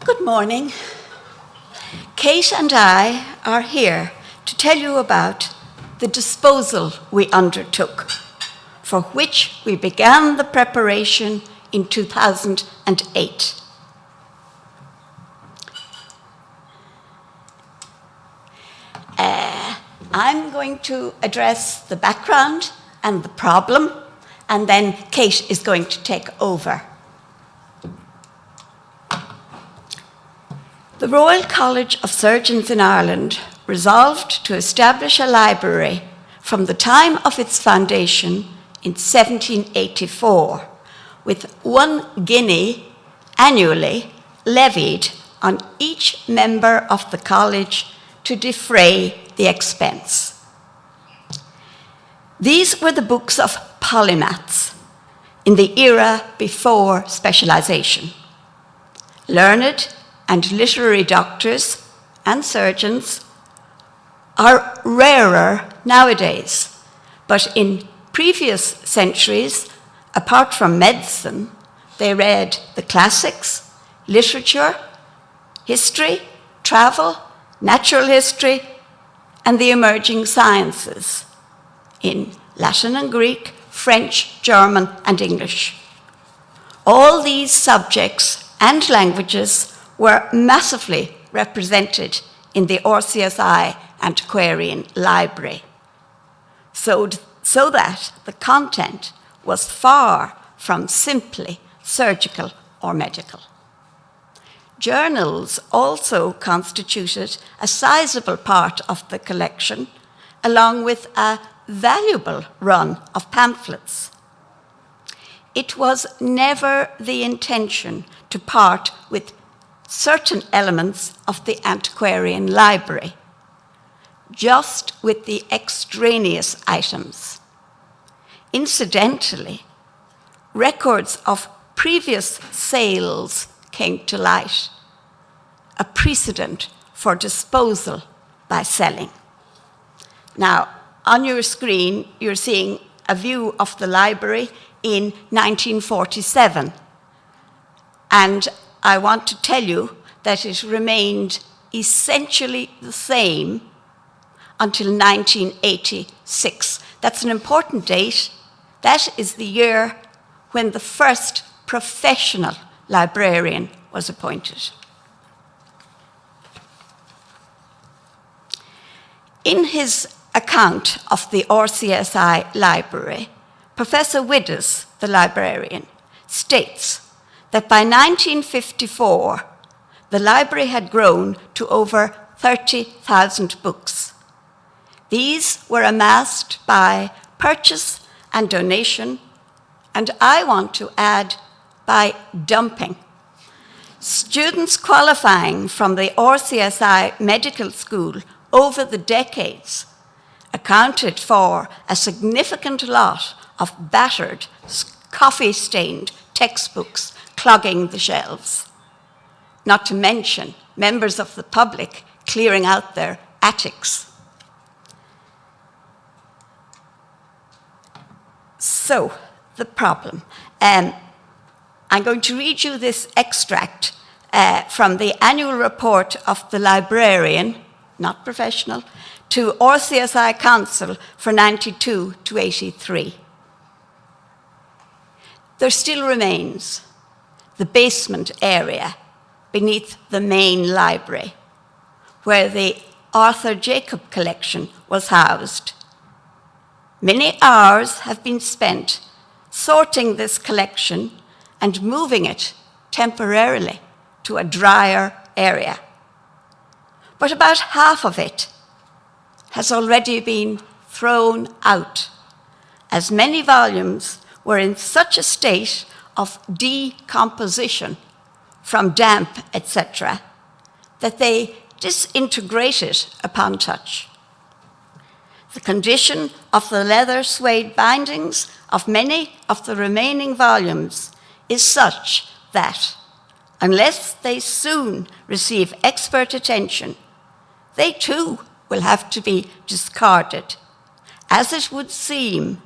Good morning. Kate and I are here to tell you about the disposal we undertook, for which we began the preparation in 2008. I'm going to address the background and the problem, and then Kate is going to take over. The Royal College of Surgeons in Ireland resolved to establish a library from the time of its foundation in 1784, with 1 guinea annually levied on each member of the college to defray the expense. These were the books of polymaths in the era before specialization. Learned and literary doctors and surgeons are rarer nowadays, but in previous centuries, apart from medicine, they read the classics, literature, history, travel, natural history, and the emerging sciences in Latin and Greek, French, German, and English. All these subjects and languages were massively represented in the RCSI Antiquarian Library, so that the content was far from simply surgical or medical. Journals also constituted a sizable part of the collection, along with a valuable run of pamphlets. It was never the intention to part with certain elements of the antiquarian library, just with the extraneous items. Incidentally, records of previous sales came to light, a precedent for disposal by selling. Now, on your screen, you're seeing a view of the library in 1947, and I want to tell you that it remained essentially the same until 1986. That's an important date. That is the year when the first professional librarian was appointed. In his account of the RCSI library, Professor Widders, the librarian, states that by 1954, the library had grown to over 30,000 books. These were amassed by purchase and donation, and I want to add, by dumping. Students qualifying from the RCSI Medical School over the decades accounted for a significant lot of battered, coffee-stained textbooks clogging the shelves, not to mention members of the public clearing out their attics. So, the problem. I'm going to read you this extract from the annual report of the librarian, not professional, to RCSI Council for 92 to 83. There still remains the basement area beneath the main library, where the Arthur Jacob collection was housed. Many hours have been spent sorting this collection and moving it temporarily to a drier area. But about half of it has already been thrown out, as many volumes were in such a state of decomposition from damp, etc., that they disintegrated upon touch. The condition of the leather suede bindings of many of the remaining volumes is such that, unless they soon receive expert attention, they too will have to be discarded, as it would seem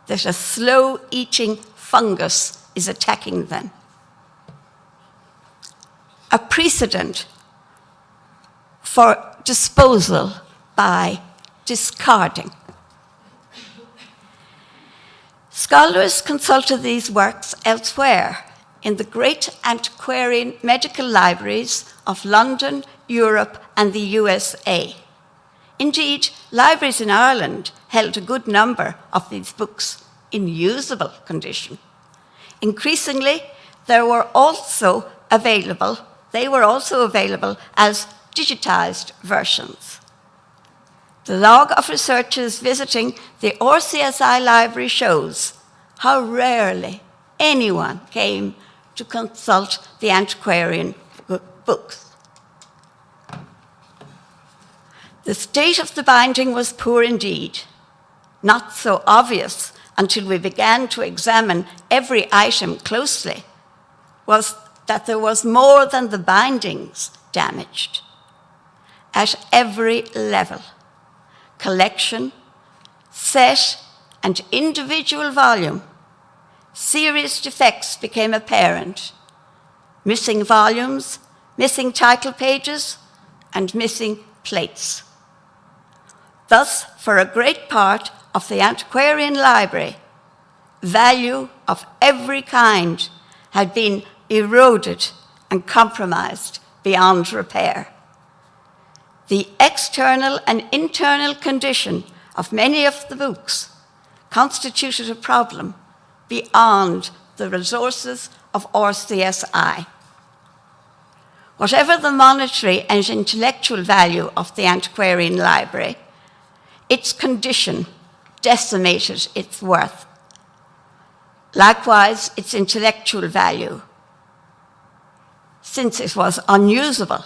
that a slow-eating fungus is attacking them. a precedent for disposal by discarding. Scholars consulted these works elsewhere in the great antiquarian medical libraries of London, Europe, and the USA. Indeed, libraries in Ireland held a good number of these books in usable condition. Increasingly, they were also available as digitized versions. The log of researchers visiting the RCSI library shows how rarely anyone came to consult the antiquarian books. The state of the binding was poor indeed, not so obvious until we began to examine every item closely, was that there was more than the bindings damaged. At every level, collection, set, and individual volume, serious defects became apparent. Missing volumes, missing title pages, and missing plates. Thus, for a great part of the antiquarian library, value of every kind had been eroded and compromised beyond repair. The external and internal condition of many of the books constituted a problem beyond the resources of RCSI. Whatever the monetary and intellectual value of the antiquarian library, its condition decimated its worth. Likewise, its intellectual value, since it was unusable,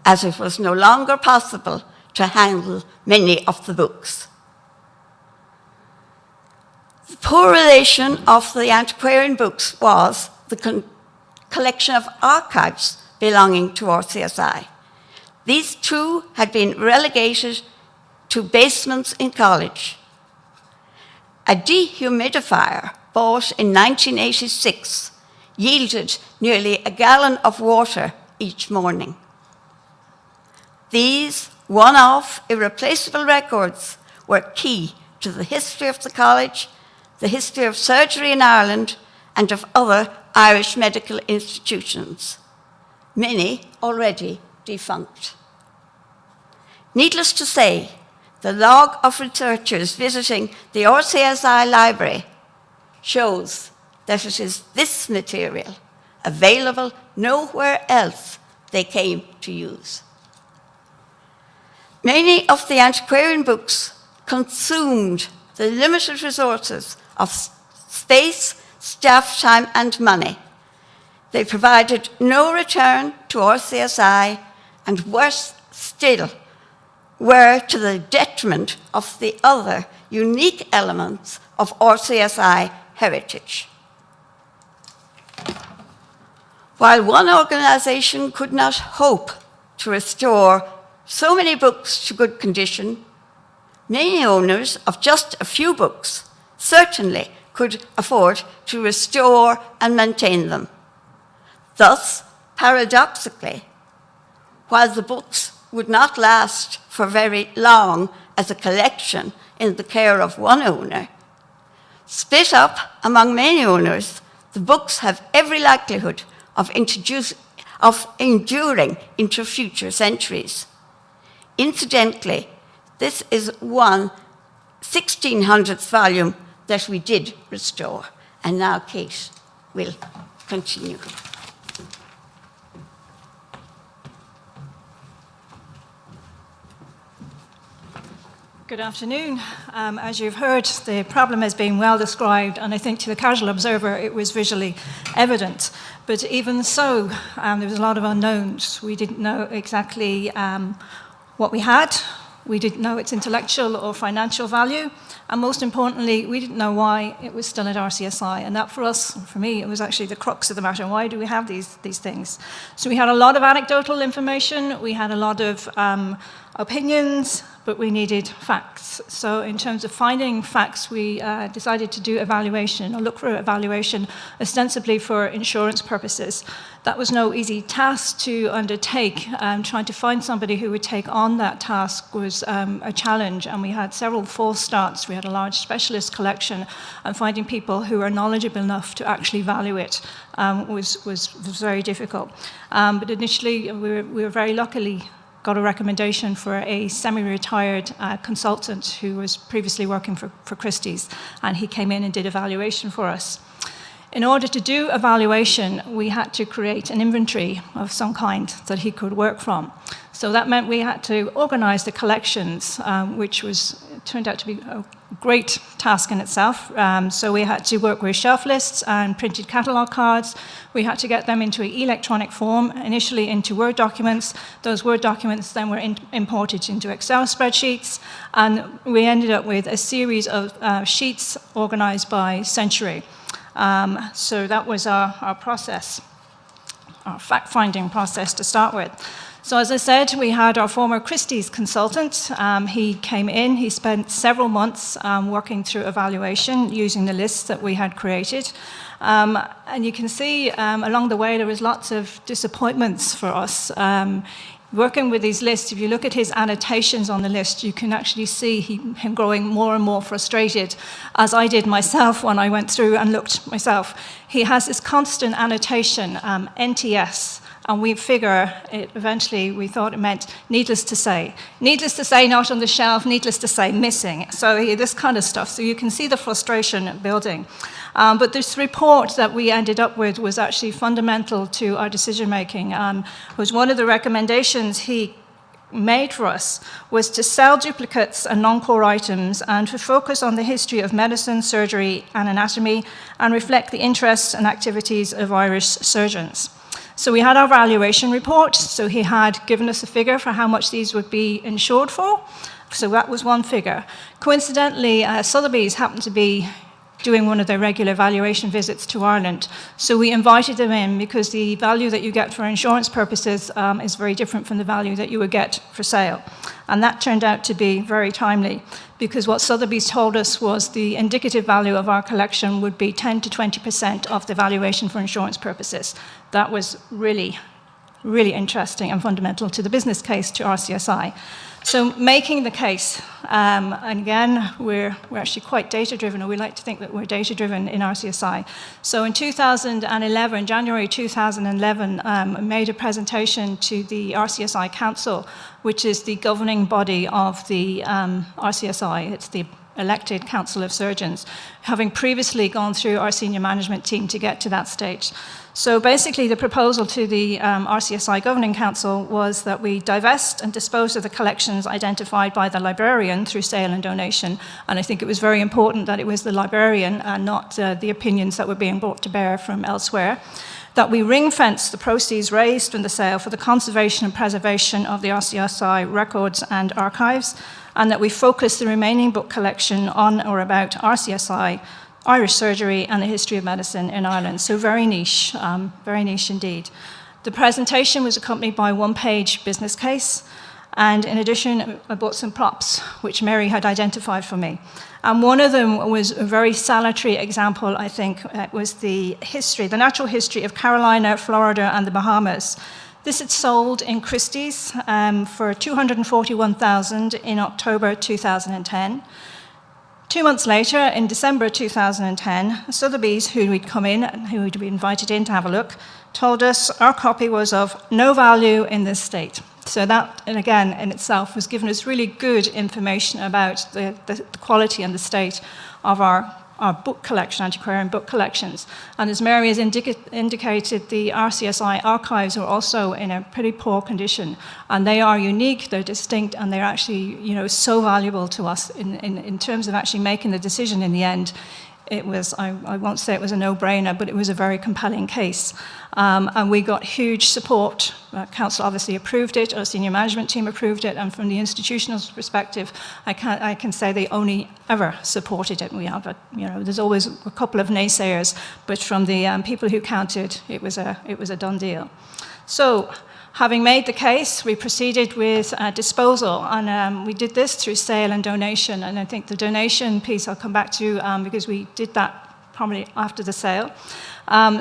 as it was no longer possible to handle many of the books. The poor relation of the antiquarian books was the collection of archives belonging to RCSI. These too had been relegated to basements in college. A dehumidifier bought in 1986 yielded nearly a gallon of water each morning. These one-off, irreplaceable records were key to the history of the college, the history of surgery in Ireland, and of other Irish medical institutions, many already defunct. Needless to say, the log of researchers visiting the RCSI library shows that it is this material, available nowhere else, they came to use. Many of the antiquarian books consumed the limited resources of space, staff time, and money. They provided no return to RCSI, and worse still, were to the detriment of the other unique elements of RCSI heritage. While one organization could not hope to restore so many books to good condition, many owners of just a few books certainly could afford to restore and maintain them. Thus, paradoxically, while the books would not last for very long as a collection in the care of one owner, split up among many owners, the books have every likelihood of enduring into future centuries. Incidentally, this is one 1600th volume that we did restore. And now Kate will continue. Good afternoon. As you've heard, the problem has been well described, and I think to the casual observer it was visually evident. But even so, there was a lot of unknowns. We didn't know exactly what we had. We didn't know its intellectual or financial value. And most importantly, we didn't know why it was still at RCSI. And that for us, for me, it was actually the crux of the matter. Why do we have these things? So we had a lot of anecdotal information. We had a lot of opinions, but we needed facts. So in terms of finding facts, we decided to do evaluation, or look for evaluation, ostensibly for insurance purposes. That was no easy task to undertake. Trying to find somebody who would take on that task was a challenge, and we had several false starts. We had a large specialist collection, and finding people who are knowledgeable enough to actually value it was very difficult. But initially, we were very luckily got a recommendation for a semi-retired consultant who was previously working for Christie's, and he came in and did evaluation for us. In order to do evaluation, we had to create an inventory of some kind that he could work from. So that meant we had to organize the collections, which turned out to be a great task in itself. So we had to work with shelf lists and printed catalogue cards. We had to get them into an electronic form, initially into Word documents. Those Word documents then were imported into Excel spreadsheets, and we ended up with a series of sheets organized by century. So that was our process, our fact-finding process to start with. So as I said, we had our former Christie's consultant. He came in, he spent several months working through evaluation using the lists that we had created. And you can see along the way there was lots of disappointments for us. Working with these lists, if you look at his annotations on the list, you can actually see him growing more and more frustrated, as I did myself when I went through and looked myself. He has this constant annotation, NTS, and we figure it eventually, we thought it meant needless to say. Needless to say, not on the shelf, needless to say, missing. So this kind of stuff. So you can see the frustration building. But this report that we ended up with was actually fundamental to our decision making. Was one of the recommendations he made for us was to sell duplicates and non-core items and to focus on the history of medicine, surgery, and anatomy, and reflect the interests and activities of Irish surgeons. So we had our valuation report, so he had given us a figure for how much these would be insured for. So that was one figure. Coincidentally, Sotheby's happened to be doing one of their regular valuation visits to Ireland. So we invited them in because the value that you get for insurance purposes is very different from the value that you would get for sale. And that turned out to be very timely, because what Sotheby's told us was the indicative value of our collection would be 10 to 20% of the valuation for insurance purposes. That was really, really interesting and fundamental to the business case to RCSI. So making the case, and again, we're actually quite data-driven, or we like to think that we're data-driven in RCSI. So in 2011, January 2011, I made a presentation to the RCSI Council, which is the governing body of the RCSI. It's the elected Council of Surgeons, having previously gone through our senior management team to get to that stage. So basically, the proposal to the RCSI Governing Council was that we divest and dispose of the collections identified by the librarian through sale and donation. And I think it was very important that it was the librarian and not the opinions that were being brought to bear from elsewhere. That we ring-fence the proceeds raised from the sale for the conservation and preservation of the RCSI records and archives, and that we focus the remaining book collection on or about RCSI, Irish surgery, and the history of medicine in Ireland. So very niche indeed. The presentation was accompanied by a one-page business case, and in addition, I bought some props, which Mary had identified for me. And one of them was a very salutary example, I think. It was the natural history of Carolina, Florida, and the Bahamas. This had sold in Christie's for $241,000 in October 2010. 2 months later, in December 2010, Sotheby's, who we'd come in, who we'd been invited in to have a look, told us our copy was of no value in this state. So that, and again, in itself, was giving us really good information about the quality and the state of our book collection, antiquarian book collections. And as Mary has indicated, the RCSI archives are also in a pretty poor condition. And they are unique, they're distinct, and they're actually, so valuable to us in terms of actually making the decision in the end. It was, I won't say it was a no-brainer, but it was a very compelling case. And we got huge support. Council obviously approved it, our senior management team approved it, and from the institutional perspective, I can say they only ever supported it. We have there's always a couple of naysayers, but from the people who counted, it was a done deal. So, Having made the case, we proceeded with disposal, and we did this through sale and donation. And I think the donation piece I'll come back to because we did that probably after the sale.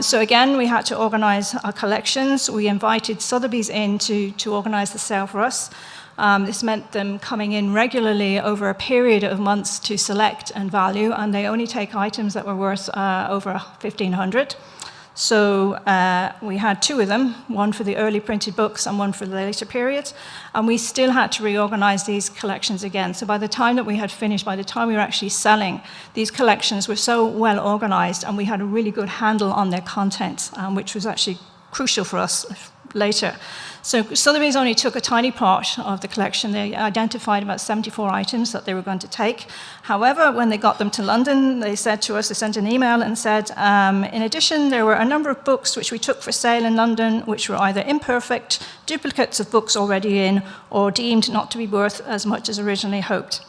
So again, we had to organise our collections. We invited Sotheby's in to organise the sale for us. This meant them coming in regularly over a period of months to select and value, and they only take items that were worth over 1,500. So we had two of them, one for the early printed books and one for the later period, and we still had to reorganize these collections again. So by the time that we had finished, by the time we were actually selling, these collections were so well organized and we had a really good handle on their content, which was actually crucial for us later. So Sotheby's only took a tiny part of the collection. They identified about 74 items that they were going to take. However, when they got them to London, they said to us, they sent an email and said, in addition, there were a number of books which we took for sale in London, which were either imperfect, duplicates of books already in, or deemed not to be worth as much as originally hoped.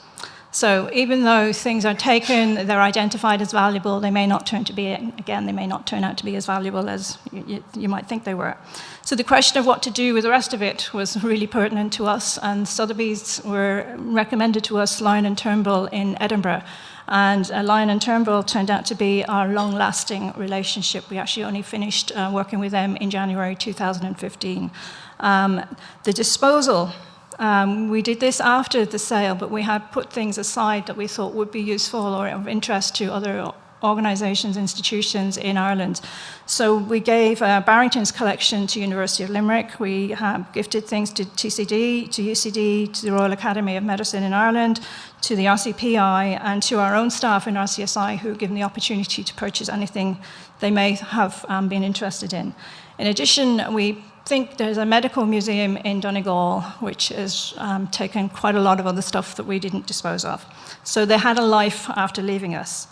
So even though things are taken, they're identified as valuable, they may not turn to be, again, they may not turn out to be as valuable as you might think they were. So the question of what to do with the rest of it was really pertinent to us, and Sotheby's were recommended to us Lyon & Turnbull in Edinburgh. And Lyon & Turnbull turned out to be our long-lasting relationship. We actually only finished working with them in January 2015. The disposal. We did this after the sale, but we had put things aside that we thought would be useful or of interest to other organisations, institutions in Ireland. So we gave Barrington's collection to University of Limerick. We gifted things to TCD, to UCD, to the Royal Academy of Medicine in Ireland, to the RCPI, and to our own staff in RCSI who were given the opportunity to purchase anything they may have been interested in. In addition, we think there's a medical museum in Donegal which has taken quite a lot of other stuff that we didn't dispose of. So they had a life after leaving us.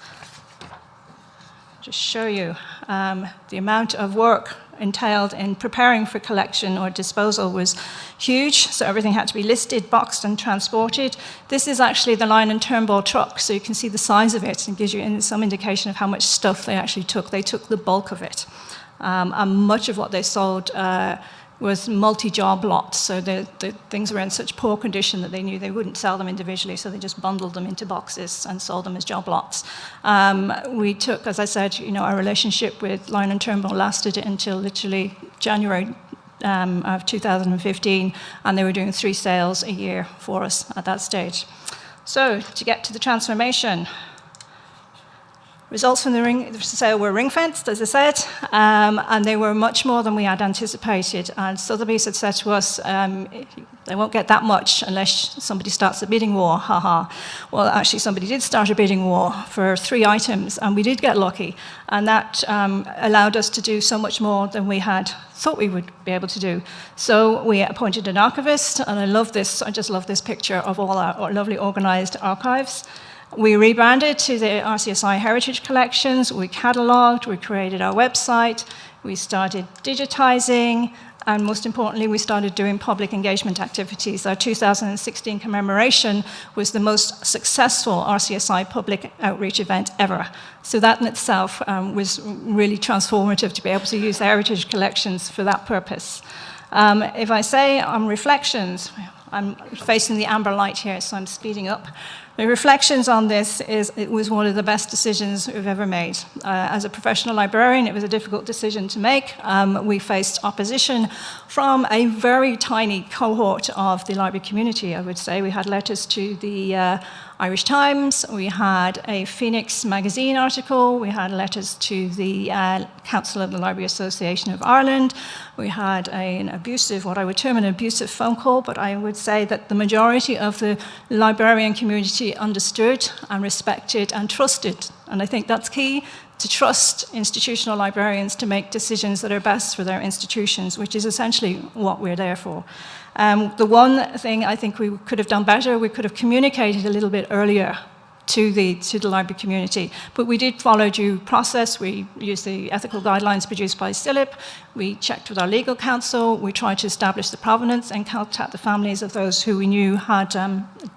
Just show you the amount of work entailed in preparing for collection or disposal was huge, so everything had to be listed, boxed and transported. This is actually the Lyon & Turnbull truck, so you can see the size of it and gives you some indication of how much stuff they actually took. They took the bulk of it. And much of what they sold was multi-job lots, so the things were in such poor condition that they knew they wouldn't sell them individually, so they just bundled them into boxes and sold them as job lots. We took, as I said, our relationship with Lyon & Turnbull lasted until literally January of 2015, and they were doing 3 sales a year for us at that stage. So, to get to the transformation. Results from the sale were ring-fenced, as I said, and they were much more than we had anticipated. And Sotheby's had said to us, they won't get that much unless somebody starts a bidding war, haha. Well, actually, somebody did start a bidding war for 3 items, and we did get lucky. And that allowed us to do so much more than we had thought we would be able to do. So we appointed an archivist, and I just love this picture of all our lovely organised archives. We rebranded to the RCSI Heritage Collections, we catalogued, we created our website, we started digitizing, and most importantly, we started doing public engagement activities. Our 2016 commemoration was the most successful RCSI public outreach event ever. So that in itself was really transformative to be able to use the Heritage Collections for that purpose. If I say on reflections, I'm facing the amber light here, so I'm speeding up. The reflections on this is it was one of the best decisions we've ever made. As a professional librarian, it was a difficult decision to make. We faced opposition from a very tiny cohort of the library community, I would say. We had letters to the Irish Times, we had a Phoenix magazine article, we had letters to the Council of the Library Association of Ireland, we had what I would term an abusive phone call, but I would say that the majority of the librarian community understood and respected and trusted, and I think that's key, to trust institutional librarians to make decisions that are best for their institutions, which is essentially what we're there for. The one thing I think we could have done better, we could have communicated a little bit earlier to the library community. But we did follow due process. We used the ethical guidelines produced by CILIP. We checked with our legal counsel. We tried to establish the provenance and contact the families of those who we knew had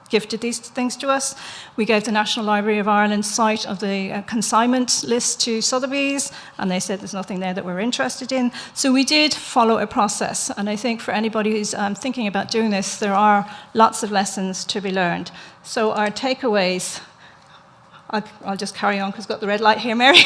gifted these things to us. We gave the National Library of Ireland sight of the consignment list to Sotheby's, and they said there's nothing there that we're interested in. So we did follow a process, and I think for anybody who's thinking about doing this, there are lots of lessons to be learned. So our takeaways, I'll just carry on because I've got the red light here, Mary.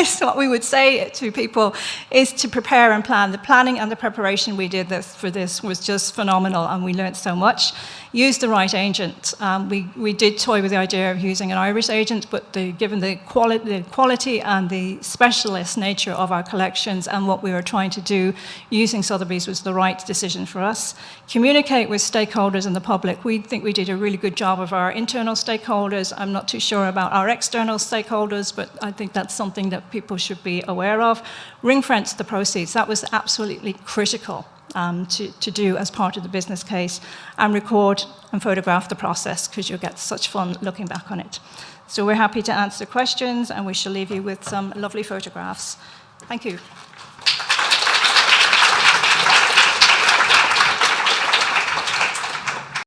So what we would say to people is to prepare and plan. The planning and the preparation we did for this was just phenomenal, and we learned so much. Use the right agent. We did toy with the idea of using an Irish agent, but given the quality and the specialist nature of our collections and what we were trying to do, using Sotheby's was the right decision for us. Communicate with stakeholders and the public. We think we did a really good job of our internal stakeholders. I'm not too sure about our external stakeholders, but I think that's something that people should be aware of. Ring-fence the proceeds. That was absolutely critical to do as part of the business case, and record and photograph the process because you'll get such fun looking back on it. So we're happy to answer questions, and we shall leave you with some lovely photographs. Thank you.